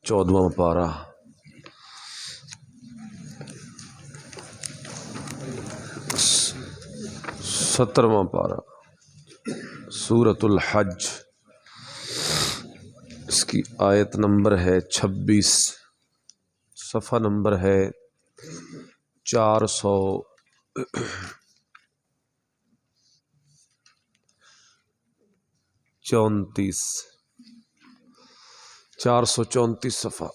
14واں پارہ 17واں پارہ سورۃ الحج، اس کی آیت نمبر ہے 26، صفحہ نمبر ہے 434 صفحہ۔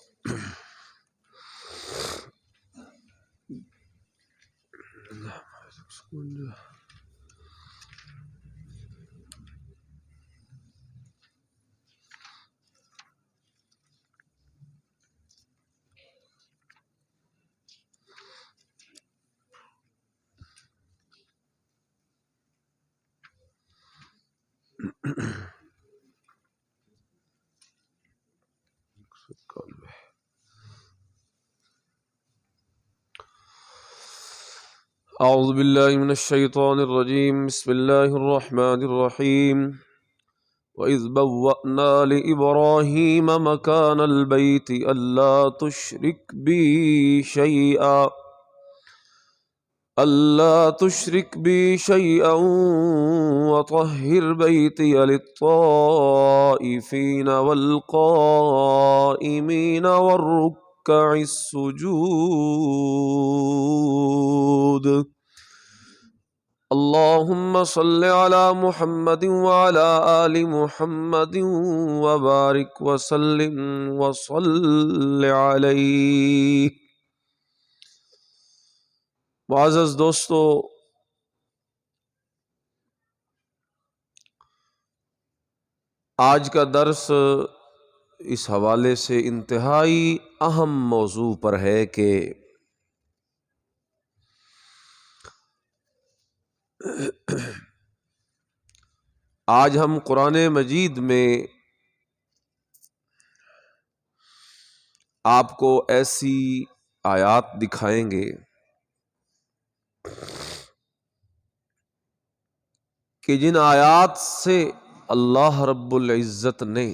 اعوذ باللہ من الشیطان الرجیم، بسم اللہ الرحمن الرحیم۔ وَإِذْ بَوَّأْنَا لِإِبْرَاهِيمَ مَكَانَ الْبَيْتِ أَلَّا تُشْرِكْ بِي شَيْئًا وَطَهِّرْ بَيْتِيَ لِلطَّائِفِينَ وَالْقَائِمِينَ وَالرُّكَّعِ السُّجُودِ۔ اللهم صل على محمد وعلى آل محمد وبارك وسلم وصل علیہ۔ معزز دوستو، آج کا درس اس حوالے سے انتہائی اہم موضوع پر ہے کہ آج ہم قرآن مجید میں آپ کو ایسی آیات دکھائیں گے کہ جن آیات سے اللہ رب العزت نے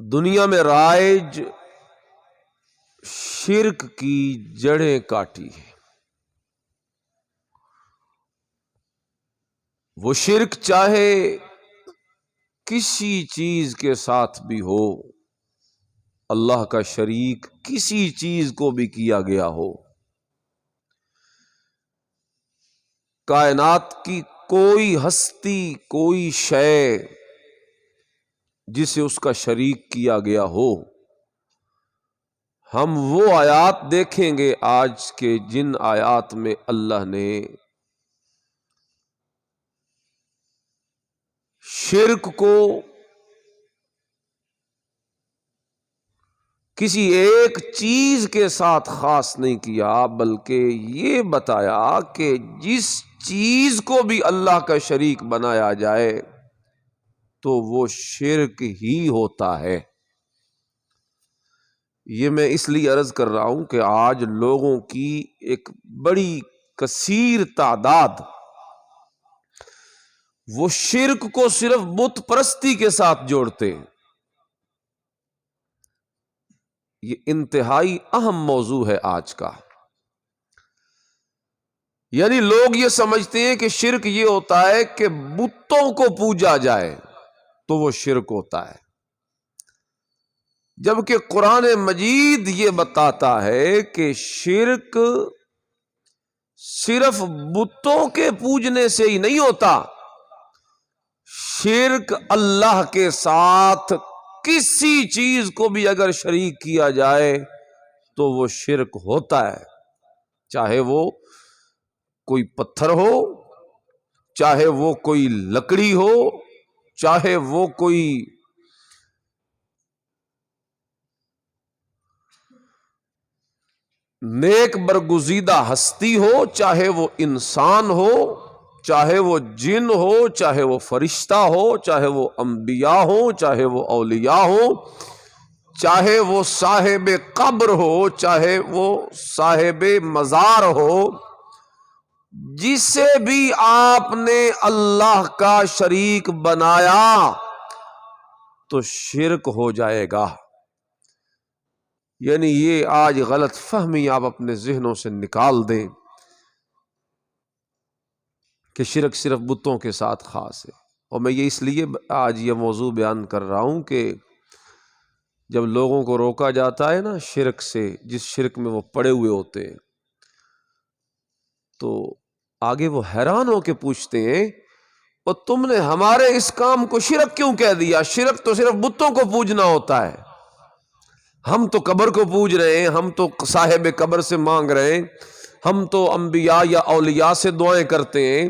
دنیا میں رائج شرک کی جڑیں کاٹی ہیں۔ وہ شرک چاہے کسی چیز کے ساتھ بھی ہو، اللہ کا شریک کسی چیز کو بھی کیا گیا ہو، کائنات کی کوئی ہستی، کوئی شے جسے اس کا شریک کیا گیا ہو، ہم وہ آیات دیکھیں گے آج کے جن آیات میں اللہ نے شرک کو کسی ایک چیز کے ساتھ خاص نہیں کیا، بلکہ یہ بتایا کہ جس چیز کو بھی اللہ کا شریک بنایا جائے تو وہ شرک ہی ہوتا ہے۔ یہ میں اس لیے عرض کر رہا ہوں کہ آج لوگوں کی ایک بڑی کثیر تعداد وہ شرک کو صرف بت پرستی کے ساتھ جوڑتے ہیں۔ یہ انتہائی اہم موضوع ہے آج کا۔ یعنی لوگ یہ سمجھتے ہیں کہ شرک یہ ہوتا ہے کہ بتوں کو پوجا جائے تو وہ شرک ہوتا ہے، جبکہ قرآن مجید یہ بتاتا ہے کہ شرک صرف بتوں کے پوجنے سے ہی نہیں ہوتا، شرک اللہ کے ساتھ کسی چیز کو بھی اگر شریک کیا جائے تو وہ شرک ہوتا ہے، چاہے وہ کوئی پتھر ہو، چاہے وہ کوئی لکڑی ہو، چاہے وہ کوئی نیک برگزیدہ ہستی ہو، چاہے وہ انسان ہو، چاہے وہ جن ہو، چاہے وہ فرشتہ ہو، چاہے وہ انبیاء ہو، چاہے وہ اولیاء ہو، چاہے وہ صاحب قبر ہو، چاہے وہ صاحب مزار ہو، جسے بھی آپ نے اللہ کا شریک بنایا تو شرک ہو جائے گا۔ یعنی یہ آج غلط فہمی آپ اپنے ذہنوں سے نکال دیں کہ شرک صرف بتوں کے ساتھ خاص ہے۔ اور میں یہ اس لیے آج یہ موضوع بیان کر رہا ہوں کہ جب لوگوں کو روکا جاتا ہے نا شرک سے، جس شرک میں وہ پڑے ہوئے ہوتے ہیں، تو آگے وہ حیران ہو کے پوچھتے ہیں اور تم نے ہمارے اس کام کو شرک کیوں کہہ دیا؟ شرک تو صرف بتوں کو پوجنا ہوتا ہے، ہم تو قبر کو پوج رہے ہیں، ہم تو صاحب قبر سے مانگ رہے ہیں، ہم تو انبیاء یا اولیاء سے دعائیں کرتے ہیں،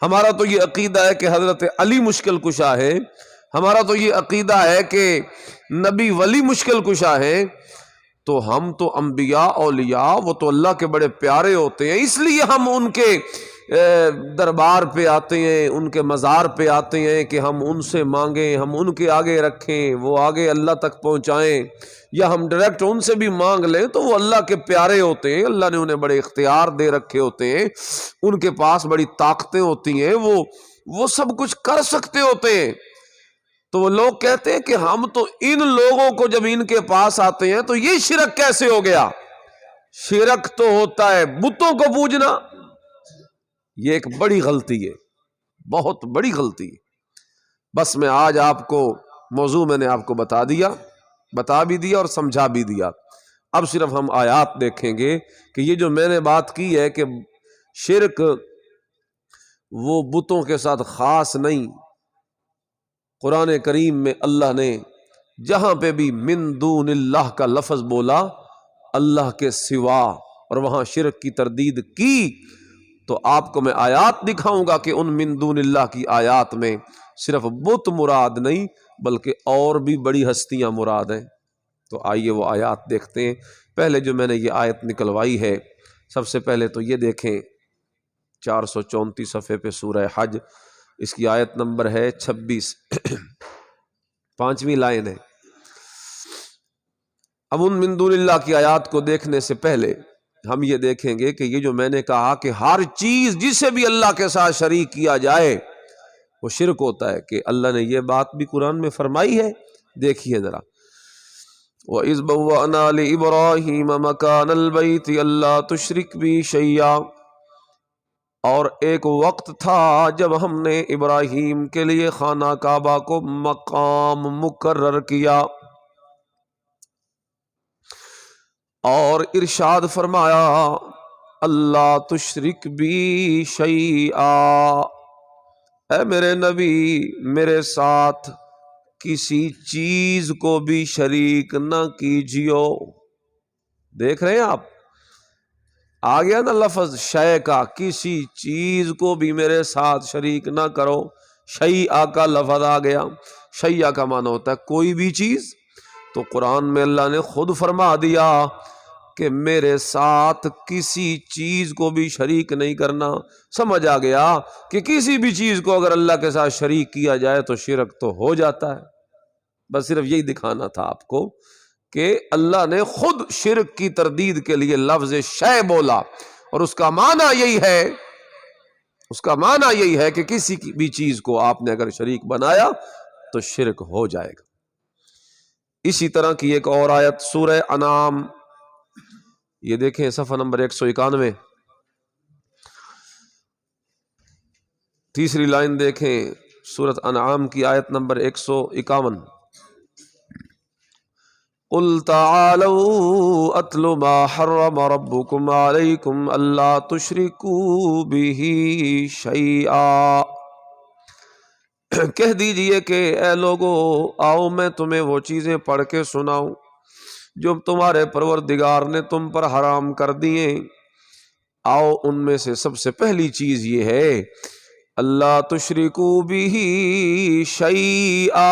ہمارا تو یہ عقیدہ ہے کہ حضرت علی مشکل کشا ہے، ہمارا تو یہ عقیدہ ہے کہ نبی ولی مشکل کشا ہے۔ تو ہم تو انبیاء اولیاء وہ تو اللہ کے بڑے پیارے ہوتے ہیں، اس لیے ہم ان کے دربار پہ آتے ہیں، ان کے مزار پہ آتے ہیں کہ ہم ان سے مانگیں، ہم ان کے آگے رکھیں، وہ آگے اللہ تک پہنچائیں، یا ہم ڈائریکٹ ان سے بھی مانگ لیں تو وہ اللہ کے پیارے ہوتے ہیں، اللہ نے انہیں بڑے اختیار دے رکھے ہوتے ہیں، ان کے پاس بڑی طاقتیں ہوتی ہیں، وہ سب کچھ کر سکتے ہوتے ہیں۔ تو وہ لوگ کہتے ہیں کہ ہم تو ان لوگوں کو جب ان کے پاس آتے ہیں تو یہ شرک کیسے ہو گیا؟ شرک تو ہوتا ہے بتوں کو پوجنا۔ یہ ایک بڑی غلطی ہے، بہت بڑی غلطی ہے۔ بس میں آج آپ کو موضوع میں نے آپ کو بتا بھی دیا اور سمجھا بھی دیا۔ اب صرف ہم آیات دیکھیں گے کہ یہ جو میں نے بات کی ہے کہ شرک وہ بتوں کے ساتھ خاص نہیں، قرآن کریم میں اللہ نے جہاں پہ بھی من دون اللہ کا لفظ بولا، اللہ کے سوا، اور وہاں شرک کی تردید کی، تو آپ کو میں آیات دکھاؤں گا کہ ان من دون اللہ کی آیات میں صرف بت مراد نہیں بلکہ اور بھی بڑی ہستیاں مراد ہیں۔ تو آئیے وہ آیات دیکھتے ہیں۔ پہلے جو میں نے یہ آیت نکلوائی ہے، سب سے پہلے تو یہ دیکھیں 434 صفحے پہ سورہ حج، اس کی آیت نمبر ہے 26، 5ویں لائن ہے۔ اب ان من دون اللہ کی آیات کو دیکھنے سے پہلے ہم یہ دیکھیں گے کہ یہ جو میں نے کہا کہ ہر چیز جسے بھی اللہ کے ساتھ شریک کیا جائے وہ شرک ہوتا ہے، کہ اللہ نے یہ بات بھی قرآن میں فرمائی ہے۔ دیکھیے ذرا، وَإِذْ بَوَّأْنَا لِإِبْرَاهِيمَ مَكَانَ الْبَيْتِ أَلَّا تُشْرِكْ بِي شَيْئًا، اور ایک وقت تھا جب ہم نے ابراہیم کے لیے خانہ کعبہ کو مقام مقرر کیا، اور ارشاد فرمایا اللہ تشرک بی شیئا، اے میرے نبی میرے ساتھ کسی چیز کو بھی شریک نہ کیجیو۔ دیکھ رہے ہیں آپ، آ گیا نا لفظ شے کا، کسی چیز کو بھی میرے ساتھ شریک نہ کرو، شیئا کا لفظ آ گیا۔ شیئا کا معنی ہوتا ہے کوئی بھی چیز، تو قرآن میں اللہ نے خود فرما دیا کہ میرے ساتھ کسی چیز کو بھی شریک نہیں کرنا۔ سمجھ آ گیا کہ کسی بھی چیز کو اگر اللہ کے ساتھ شریک کیا جائے تو شرک تو ہو جاتا ہے۔ بس صرف یہی دکھانا تھا آپ کو کہ اللہ نے خود شرک کی تردید کے لیے لفظ شے بولا، اور اس کا معنی یہی ہے کہ کسی بھی چیز کو آپ نے اگر شریک بنایا تو شرک ہو جائے گا۔ اسی طرح کی ایک اور آیت سورہ انعام، یہ دیکھیں صفحہ نمبر 191، تیسری لائن دیکھیں، سورۃ انعام کی آیت نمبر 151، قُلْ تَعَالَوْا أَتْلُ مَا حَرَّمَ رَبُّكُمْ عَلَيْكُمْ أَلَّا تُشْرِكُوا بِهِ شَيْئًا، کہہ دیجئے کہ اے لوگو آؤ میں تمہیں وہ چیزیں پڑھ کے سناؤں جو تمہارے پروردگار نے تم پر حرام کر دیے۔ آؤ ان میں سے سب سے پہلی چیز یہ ہے اللہ تشرکو بہ شیئا،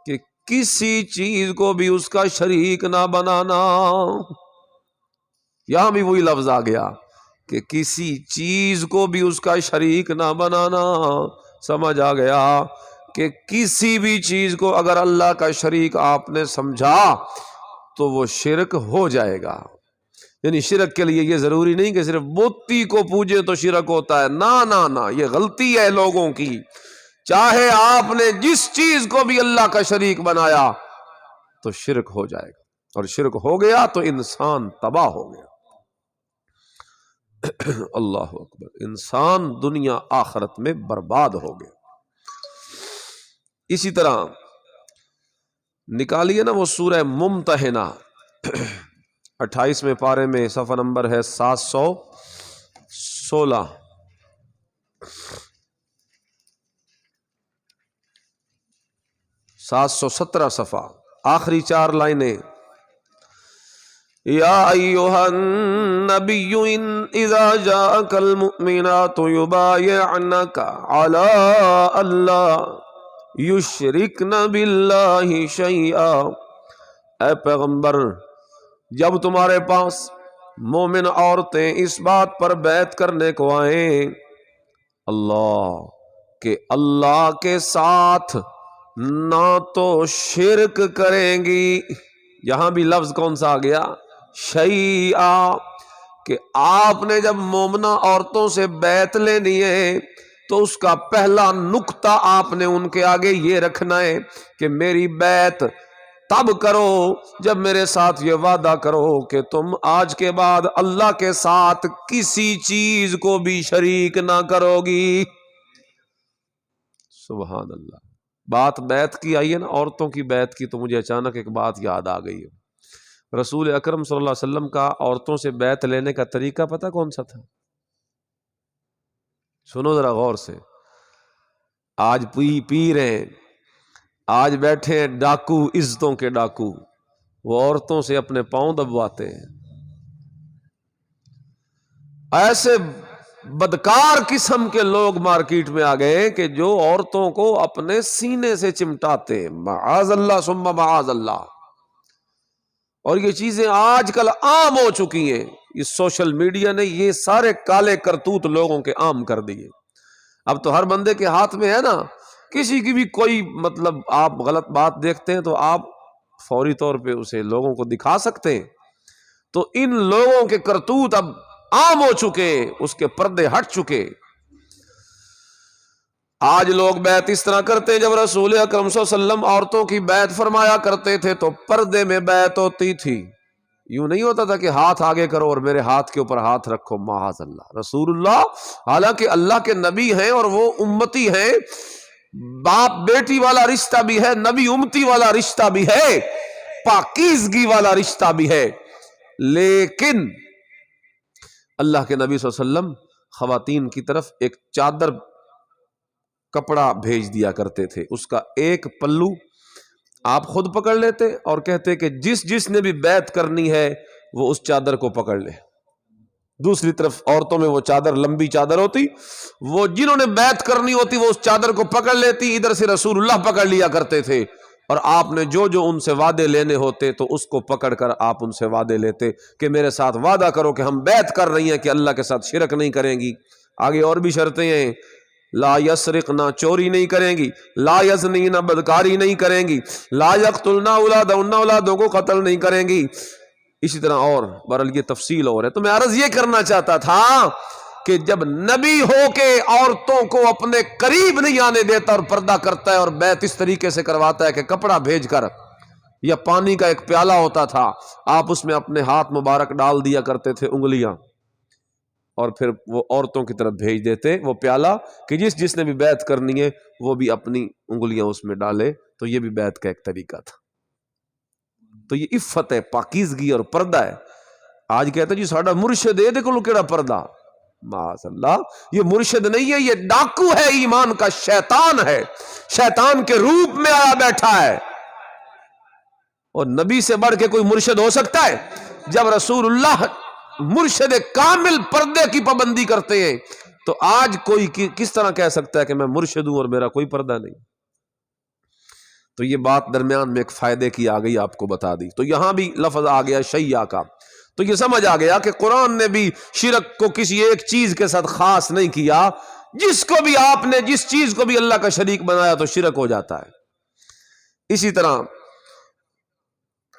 کہ کسی چیز کو بھی اس کا شریک نہ بنانا۔ یہاں بھی وہی لفظ آ گیا کہ کسی چیز کو بھی اس کا شریک نہ بنانا۔ سمجھ آ گیا کہ کسی بھی چیز کو اگر اللہ کا شریک آپ نے سمجھا تو وہ شرک ہو جائے گا۔ یعنی شرک کے لیے یہ ضروری نہیں کہ صرف بتی کو پوجے تو شرک ہوتا ہے، نہ، یہ غلطی ہے لوگوں کی۔ چاہے آپ نے جس چیز کو بھی اللہ کا شریک بنایا تو شرک ہو جائے گا، اور شرک ہو گیا تو انسان تباہ ہو گیا۔ اللہ اکبر، انسان دنیا آخرت میں برباد ہو گیا۔ اسی طرح نکالیے نا وہ سورہ ممتحنہ 28ویں پارے میں، صفحہ نمبر ہے 716، 717 صفحہ، آخری 4 لائنیں۔ یا ایھا النبی اذا جاءک المؤمنات یبایعنک علی الا یشرکن باللہ شیئا، اے پیغمبر جب تمہارے پاس مومن عورتیں اس بات پر بیعت کرنے کو آئیں اللہ کے ساتھ نہ تو شرک کریں گی، یہاں بھی لفظ کون سا آ گیا؟ شیئا، کہ آپ نے جب مومنہ عورتوں سے بیعت لینی ہے تو اس کا پہلا نقطہ آپ نے ان کے آگے یہ رکھنا ہے کہ میری بیعت تب کرو جب میرے ساتھ یہ وعدہ کرو کہ تم آج کے بعد اللہ کے ساتھ کسی چیز کو بھی شریک نہ کرو گی۔ سبحان اللہ، بات بیعت کی آئی ہے نا، عورتوں کی بیعت کی، تو مجھے اچانک ایک بات یاد آ گئی ہے۔ رسول اکرم صلی اللہ علیہ وسلم کا عورتوں سے بیعت لینے کا طریقہ پتہ کون سا تھا؟ سنو ذرا غور سے، آج پی رہے ہیں، آج بیٹھے ہیں ڈاکو، عزتوں کے ڈاکو، وہ عورتوں سے اپنے پاؤں دبواتے ہیں۔ ایسے بدکار قسم کے لوگ مارکیٹ میں آ گئے کہ جو عورتوں کو اپنے سینے سے چمٹاتے ہیں، معاذ اللہ ثم معاذ اللہ۔ اور یہ چیزیں آج کل عام ہو چکی ہیں، اس سوشل میڈیا نے یہ سارے کالے کرتوت لوگوں کے عام کر دیے۔ اب تو ہر بندے کے ہاتھ میں ہے نا، کسی کی بھی کوئی مطلب آپ غلط بات دیکھتے ہیں تو آپ فوری طور پہ اسے لوگوں کو دکھا سکتے ہیں۔ تو ان لوگوں کے کرتوت اب عام ہو چکے، اس کے پردے ہٹ چکے۔ آج لوگ بیعت اس طرح کرتے ہیں، جب رسول اکرم صلی اللہ علیہ وسلم عورتوں کی بیعت فرمایا کرتے تھے تو پردے میں بیعت ہوتی تھی، یوں نہیں ہوتا تھا کہ ہاتھ آگے کرو اور میرے ہاتھ کے اوپر ہاتھ رکھو، معاذ اللہ۔ رسول اللہ حالانکہ اللہ کے نبی ہیں اور وہ امتی ہیں، باپ بیٹی والا رشتہ بھی ہے، نبی امتی والا رشتہ بھی ہے، پاکیزگی والا رشتہ بھی ہے، لیکن اللہ کے نبی صلی اللہ علیہ وسلم خواتین کی طرف ایک چادر کپڑا بھیج دیا کرتے تھے، اس کا ایک پلو آپ خود پکڑ لیتے اور کہتے کہ جس نے بھی بیعت کرنی ہے وہ اس چادر کو پکڑ لے۔ دوسری طرف عورتوں میں وہ چادر لمبی چادر ہوتی، وہ جنہوں نے بیعت کرنی ہوتی وہ اس چادر کو پکڑ لیتی، ادھر سے رسول اللہ پکڑ لیا کرتے تھے، اور آپ نے جو ان سے وعدے لینے ہوتے تو اس کو پکڑ کر آپ ان سے وعدے لیتے کہ میرے ساتھ وعدہ کرو کہ ہم بیعت کر رہی ہیں کہ اللہ کے ساتھ شرک نہیں کریں گی۔ آگے اور بھی شرطیں ہیں، لا یسرقن، چوری نہیں کریں گی، لا یزنین، بدکاری نہیں کریں گی، لا یقتلن اولادہن، اولادوں کو قتل نہیں کریں گی۔ اسی طرح اور بہرحال یہ تفصیل اور ہے۔ تو میں عرض یہ کرنا چاہتا تھا کہ جب نبی ہو کے عورتوں کو اپنے قریب نہیں آنے دیتا اور پردہ کرتا ہے اور بیعت اس طریقے سے کرواتا ہے کہ کپڑا بھیج کر، یا پانی کا ایک پیالہ ہوتا تھا، آپ اس میں اپنے ہاتھ مبارک ڈال دیا کرتے تھے، انگلیاں، اور پھر وہ عورتوں کی طرف بھیج دیتے وہ پیالہ کہ جس نے بھی بیعت کرنی ہے وہ بھی اپنی انگلیاں اس میں ڈالے۔ تو یہ بھی بیعت کا ایک طریقہ تھا۔ تو یہ عفت ہے، پاکیزگی اور پردہ ہے۔ آج کہتے ہیں جی ساڈا مرشد ہے، دیکھو کیڑا پردہ، معاذ اللہ، یہ مرشد نہیں ہے، یہ ڈاکو ہے، ایمان کا شیطان ہے، شیطان کے روپ میں آیا بیٹھا ہے۔ اور نبی سے بڑھ کے کوئی مرشد ہو سکتا ہے؟ جب رسول اللہ مرشد کامل پردے کی پابندی کرتے ہیں تو آج کوئی کس طرح کہہ سکتا ہے کہ میں مرشد ہوں اور میرا کوئی پردہ نہیں؟ تو یہ بات درمیان میں ایک فائدے کی آ گئی، آپ کو بتا دی۔ تو یہاں بھی لفظ آ گیا شیعہ کا، تو یہ سمجھ آ گیا کہ قرآن نے بھی شرک کو کسی ایک چیز کے ساتھ خاص نہیں کیا، جس کو بھی آپ نے جس چیز کو بھی اللہ کا شریک بنایا تو شرک ہو جاتا ہے۔ اسی طرح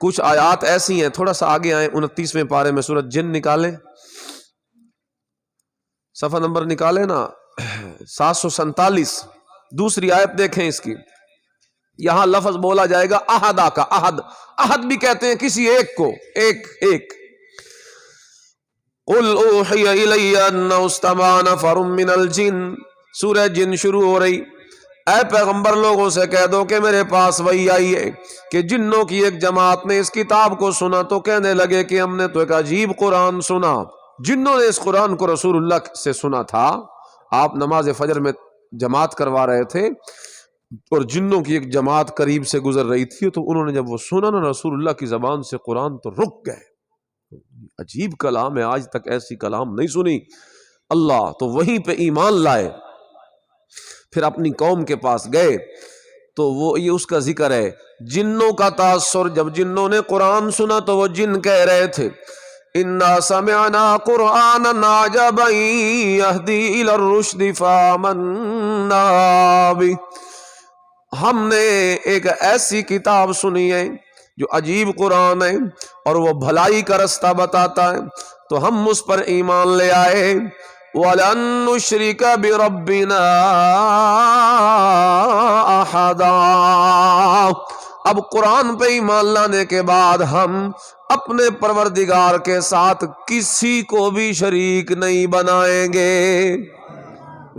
کچھ آیات ایسی ہیں، تھوڑا سا آگے آئیں، 29ویں پارے میں سورۃ جن نکالیں، صفحہ نمبر نکالیں نا 747، دوسری آیت دیکھیں اس کی. یہاں لفظ بولا جائے گا احدا کا. احد، احد بھی کہتے ہیں کسی ایک کو، ایک ایک. قل اوحی الی انہ استمع نفر من الجن، سورہ جن شروع ہو رہی. اے پیغمبر لوگوں سے کہہ دو کہ میرے پاس وحی آئی ہے کہ جنوں کی ایک جماعت نے اس کتاب کو سنا تو کہنے لگے کہ ہم نے تو ایک عجیب قرآن سنا. جنوں نے اس قرآن کو رسول اللہ سے سنا تھا، آپ نماز فجر میں جماعت کروا رہے تھے اور جنوں کی ایک جماعت قریب سے گزر رہی تھی، تو انہوں نے جب وہ سنا نا رسول اللہ کی زبان سے قرآن، تو رک گئے. عجیب کلام ہے، آج تک ایسی کلام نہیں سنی. اللہ تو وہیں پہ ایمان لائے. پھر اپنی قوم کے پاس گئے تو وہ یہ اس کا ذکر ہے. جنوں کا تاثر، جب جنوں نے قرآن سنا تو وہ جن کہہ رہے تھے انا سمعنا قرآنا عجبا یہدی الی الرشد فآمنا بہ، ہم نے ایک ایسی کتاب سنی ہے جو عجیب قرآن ہے اور وہ بھلائی کا رستہ بتاتا ہے، تو ہم اس پر ایمان لے آئے. وَلَن نُشْرِكَ بِرَبِّنَا أَحَدًا، اب قرآن پہ ایمان لانے کے بعد ہم اپنے پروردگار کے ساتھ کسی کو بھی شریک نہیں بنائیں گے.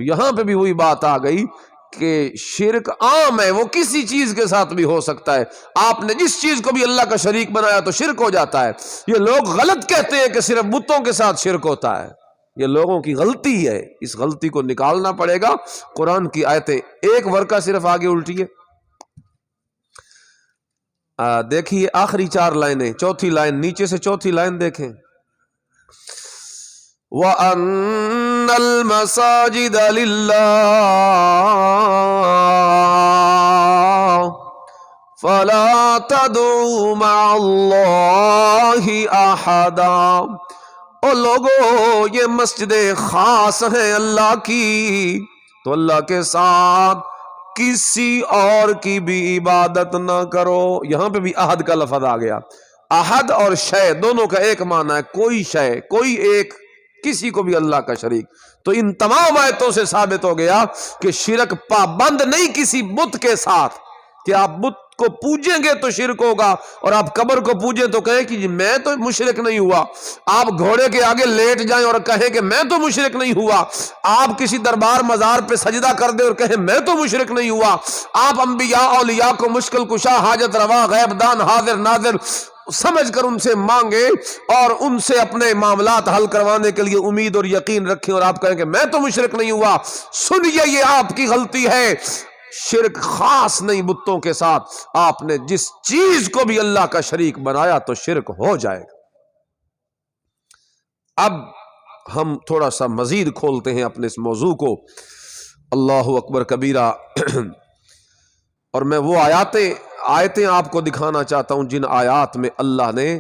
یہاں پہ بھی وہی بات آ گئی کہ شرک عام ہے، وہ کسی چیز کے ساتھ بھی ہو سکتا ہے. آپ نے جس چیز کو بھی اللہ کا شریک بنایا تو شرک ہو جاتا ہے. یہ لوگ غلط کہتے ہیں کہ صرف بتوں کے ساتھ شرک ہوتا ہے، یہ لوگوں کی غلطی ہے. اس غلطی کو نکالنا پڑے گا. قرآن کی آیتیں ایک ورقہ صرف آگے الٹیے، دیکھیے آخری 4 لائنیں، چوتھی لائن نیچے سے چوتھی لائن دیکھیں. وَأَنَّ الْمَسَاجِدَ لِلَّهِ فَلَا تَدْعُوا مَعَ اللَّهِ أَحَدًا، او لوگو یہ مسجدیں خاص ہیں اللہ کی، تو اللہ کے ساتھ کسی اور کی بھی عبادت نہ کرو. یہاں پہ بھی احد کا لفظ آ گیا. احد اور شے دونوں کا ایک معنی ہے، کوئی شے، کوئی ایک، کسی کو بھی اللہ کا شریک. تو ان تمام آیتوں سے ثابت ہو گیا کہ شرک پابند نہیں کسی بت کے ساتھ، کہ آپ بت کو پوجیں گے تو شرک ہوگا، اور آپ قبر کو پوجیں تو کہیں کہ جی میں تو مشرک نہیں ہوا. آپ گھوڑے کے آگے لیٹ جائیں اور کہیں کہ میں تو مشرک نہیں ہوا. آپ کسی دربار مزار پہ سجدہ کر دیں اور کہیں میں تو مشرک نہیں ہوا. آپ انبیاء اولیاء کو مشکل کشا، حاجت روا، غیب دان، حاضر ناظر سمجھ کر ان سے مانگے اور ان سے اپنے معاملات حل کروانے کے لیے امید اور یقین رکھیں، اور آپ کہیں کہ میں تو مشرک نہیں ہوا. سنیے یہ آپ کی غلطی ہے. شرک خاص نہیں بتوں کے ساتھ. آپ نے جس چیز کو بھی اللہ کا شریک بنایا تو شرک ہو جائے گا. اب ہم تھوڑا سا مزید کھولتے ہیں اپنے اس موضوع کو. اللہ اکبر کبیرہ. اور میں وہ آیتیں آپ کو دکھانا چاہتا ہوں جن آیات میں اللہ نے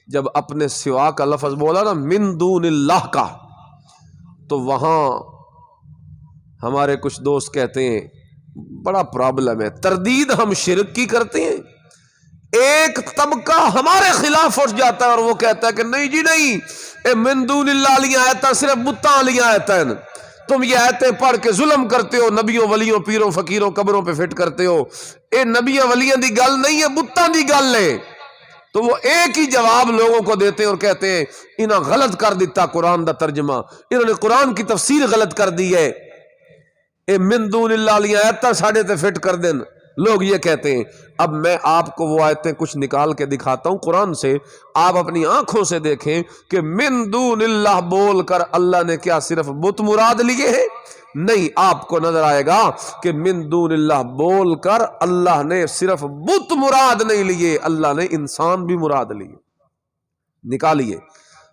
جب اپنے سوا کا لفظ بولا نا من دون اللہ کا، تو وہاں ہمارے کچھ دوست کہتے ہیں بڑا پرابلم ہے، تردید ہم شرک کی کرتے ہیں. ایک طبقہ ہمارے خلاف اٹھ جاتا ہے اور وہ کہتا ہے کہ نہیں جی نہیں، اے من دون اللہ علیہ آیتیں صرف بتاں علیہ آیتیں، تم یہ آیتیں پڑھ کے ظلم کرتے ہو، نبیوں ولیوں پیروں فقیروں قبروں پہ فٹ کرتے ہو. اے نبیوں ولیوں دی گل نہیں ہے، بتاں دی گل ہے. تو وہ ایک ہی جواب لوگوں کو دیتے ہیں اور کہتے ہیں انہاں غلط کر دیتا قرآن دا ترجمہ، انہوں نے قرآن کی تفسیر غلط کر دی ہے. اے من دون اللہ علیہ آیتیں ساڑھے تے فٹ کر دیں، لوگ یہ کہتے ہیں. اب میں آپ کو وہ آیتیں کچھ نکال کے دکھاتا ہوں قرآن سے، آپ اپنی آنکھوں سے دیکھیں کہ من دون اللہ بول کر اللہ نے کیا صرف بت مراد لیے ہیں؟ نہیں، آپ کو نظر آئے گا کہ من دون اللہ بول کر اللہ نے صرف بت مراد نہیں لیے، اللہ نے انسان بھی مراد لیے. نکالیے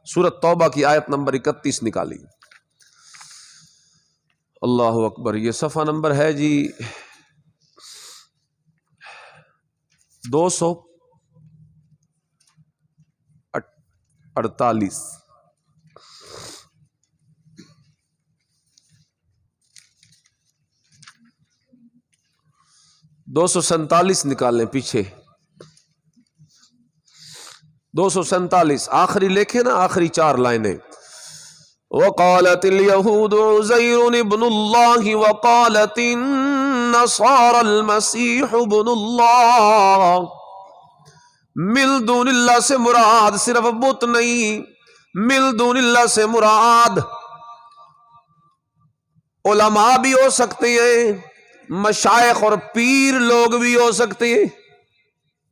سورۃ توبہ کی آیت نمبر 31 نکالیے. اللہ اکبر. یہ صفحہ نمبر ہے جی 248. 247 نکال لیں پیچھے. 247 آخری لکھے نا، آخری 4 لائنیں. وقالت اليهود عزير ابن الله وقالت النصارى المسيح ابن الله. مل دون اللہ سے مراد صرف بت نہیں، مل دون اللہ سے مراد علماء بھی ہو سکتے ہیں، مشائخ اور پیر لوگ بھی ہو سکتے ہیں.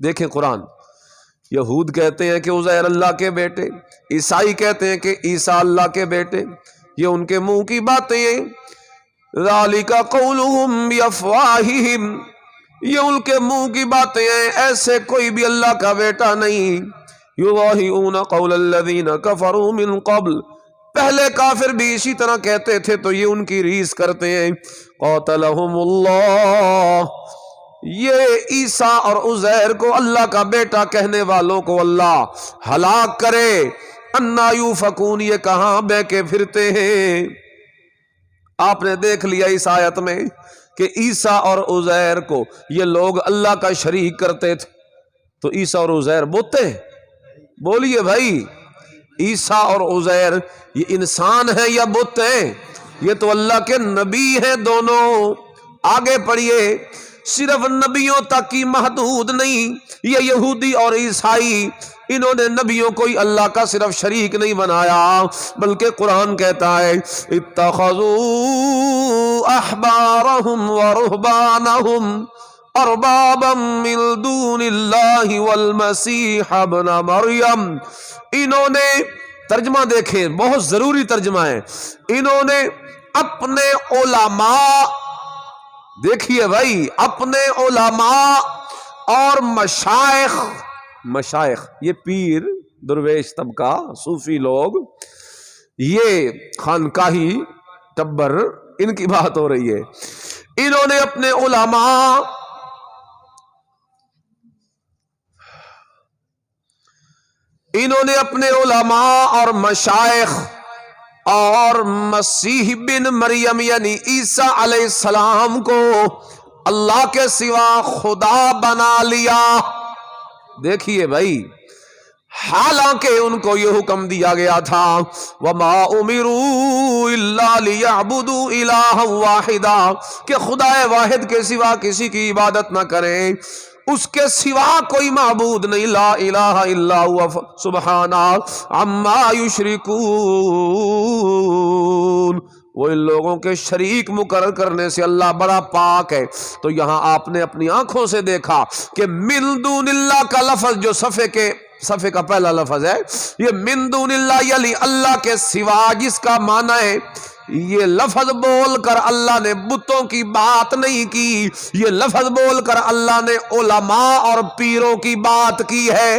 دیکھیں قرآن، یہود کہتے ہیں کہ عزیر اللہ کے بیٹے، عیسائی کہتے ہیں کہ عیسیٰ اللہ کے بیٹے. یہ ان کے منہ کی باتیں ہیں. ذالک قولہم بافواہہم، یہ ان کے منہ کی باتیں ہیں، ایسے کوئی بھی اللہ کا بیٹا نہیں. یضاہئون قول الذین کفروا من قبل، پہلے کافر بھی اسی طرح کہتے تھے تو یہ ان کی ریس کرتے ہیں. قاتلہم اللہ، یہ عیسیٰ اور عزیر کو اللہ کا بیٹا کہنے والوں کو اللہ ہلاک کرے. انا یوفکون، یہ کہاں بہ کے پھرتے ہیں. آپ نے دیکھ لیا اس آیت میں کہ عیسیٰ اور عزیر کو یہ لوگ اللہ کا شریک کرتے تھے. تو عیسیٰ اور عزیر بت ہیں؟ بولیے بھائی، عیسیٰ اور عزیر یہ انسان ہیں یا بت ہیں؟ یہ تو اللہ کے نبی ہیں دونوں. آگے پڑھیے. صرف نبیوں تک کی محدود نہیں، یہ یہودی اور عیسائی انہوں نے نبیوں کو ہی اللہ کا صرف شریک نہیں بنایا، بلکہ قرآن کہتا ہے اتخذوا احبارهم ورهبانهم اربابا من دون اللہ والمسیح ابن مریم. انہوں نے، ترجمہ دیکھیں بہت ضروری ترجمہ ہے، انہوں نے اپنے علماء، دیکھیے بھائی، اپنے علماء اور مشائخ، مشائخ یہ پیر درویش طبقہ صوفی لوگ، یہ خانقاہی ٹبر، ان کی بات ہو رہی ہے. انہوں نے اپنے علماء، انہوں نے اپنے علماء اور مشائخ اور مسیح بن مریم یعنی عیسیٰ علیہ السلام کو اللہ کے سوا خدا بنا لیا. دیکھیے بھائی، حالانکہ ان کو یہ حکم دیا گیا تھا وَمَا أُمِرُوا إِلَّا لِيَعْبُدُوا إِلَٰهًا وَاحِدًا، کہ خدا واحد کے سوا کسی کی عبادت نہ کریں، اس کے سوا کوئی معبود نہیں. لا الہ الا ہوا سبحانہ عما یشرکون. وہ ان لوگوں کے شریک مقرر کرنے سے اللہ بڑا پاک ہے. تو یہاں آپ نے اپنی آنکھوں سے دیکھا کہ من دون اللہ کا لفظ جو صفحے کا پہلا لفظ ہے، یہ من دون اللہ یعنی اللہ کے سوا، جس کا معنی ہے یہ لفظ بول کر اللہ نے بتوں کی بات نہیں کی، یہ لفظ بول کر اللہ نے علماء اور پیروں کی بات کی ہے.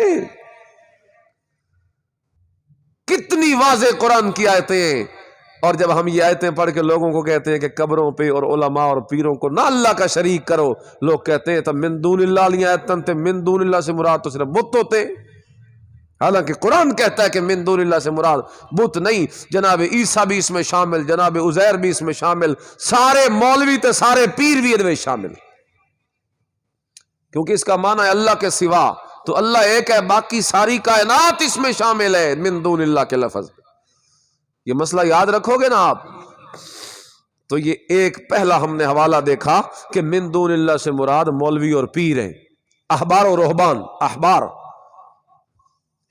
کتنی واضح قرآن کی آیتیں. اور جب ہم یہ آیتیں پڑھ کے لوگوں کو کہتے ہیں کہ قبروں پہ اور علماء اور پیروں کو نہ اللہ کا شریک کرو، لوگ کہتے ہیں تب من دون اللہ لی آیتن تھے، من دون اللہ سے مراد تو صرف بت ہوتے، حالانکہ قرآن کہتا ہے کہ من دون اللہ سے مراد بت نہیں. جناب عیسیٰ بھی اس میں شامل، جناب عزیر بھی اس میں شامل، سارے مولوی تے سارے پیر بھی میں شامل، کیونکہ اس کا معنی ہے اللہ کے سوا. تو اللہ ایک ہے، باقی ساری کائنات اس میں شامل ہے من دون اللہ کے لفظ. یہ مسئلہ یاد رکھو گے نا آپ. تو یہ ایک پہلا ہم نے حوالہ دیکھا کہ من دون اللہ سے مراد مولوی اور پیر ہیں. احبار و رہبان، احبار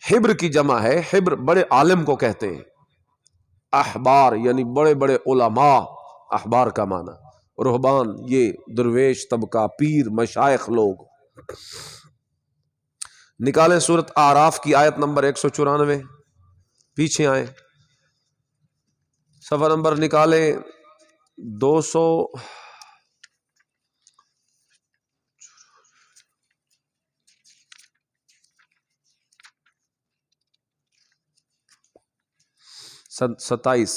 حبر کی جمع ہے، حبر بڑے عالم کو کہتے ہیں. احبار یعنی بڑے بڑے علماء، احبار کا معنی. رہبان یہ درویش طبقہ، پیر مشائخ لوگ. نکالیں سورۃ اعراف کی آیت نمبر 194، پیچھے آئیں، صفحہ نمبر نکالیں 200 27،